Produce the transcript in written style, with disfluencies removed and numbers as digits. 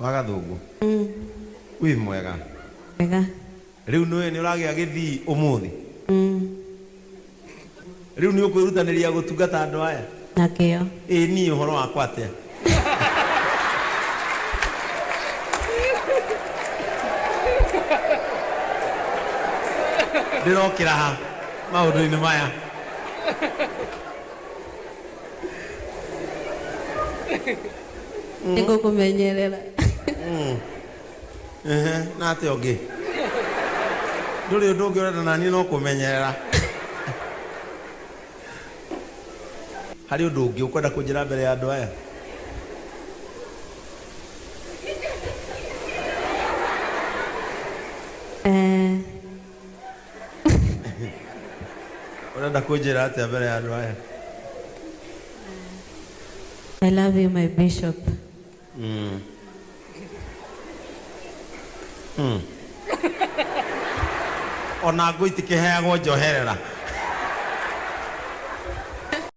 Wagathungu wi mwega Wega. riu ni uragia githii umuthi riu ni ukwirutanĩria gũtungata andũ aya Nakio. ni ũhoro wakwa atia ndirokĩra ha maũndũ-inĩ maya Nĩngũkũmenyerera. na atĩ ũngĩ ndũrĩ ũndũ ũngĩ ũrenda naniĩ no kũmenyerera harĩ ũndũ ũngĩ ũkwenda kũnjĩra mbere ya andũ aya ũrenda kũnjĩra atĩa mbere ya andũ aya I love you, my bishop. ona ngũ itikĩheagwo njoherera